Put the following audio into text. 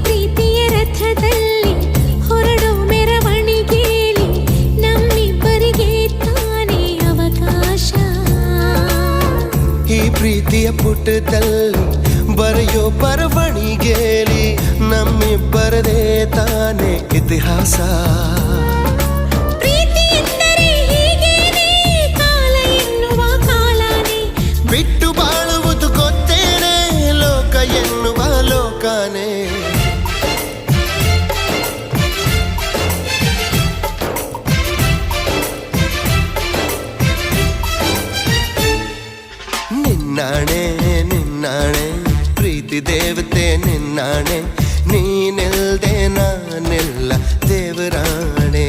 ಪ್ರೀತಿಯ ರಥದಲ್ಲಿ ಹೊರಡೋ ಮೆರವಣಿಗೆಯಲ್ಲಿ ನಮ್ಮಿಬ್ಬರಿಗೆ ತಾನೇ ಅವಕಾಶ. ಈ ಪ್ರೀತಿಯ ಪುಟದಲ್ಲಿ ಬರೆಯೋ ಬರವಣಿಗೆಯಲ್ಲಿ ನಮ್ಮಿಬ್ಬರದೇ ತಾನೇ ಇತಿಹಾಸ. ಪ್ರೀತಿ ಎಂದರೆ ಹೀಗೇನೆ, ಕಾಲ ಎನ್ನುವ ಕಾಲನೇ ಬಿಟ್ಟು ಬಾಳುವುದು ಗೊತ್ತೇನೆ, ಲೋಕ ಎನ್ನುವ ಲೋಕನೇ. ನಿನ್ನಾಣೆ ನಿನ್ನಾಣೆ ಪ್ರೀತಿ ದೇವತೆ ನಿನ್ನಾಣೆ, ನೀನಿಲ್ದೆ ನಾನೆಲ್ಲ ದೇವರಾಣೆ.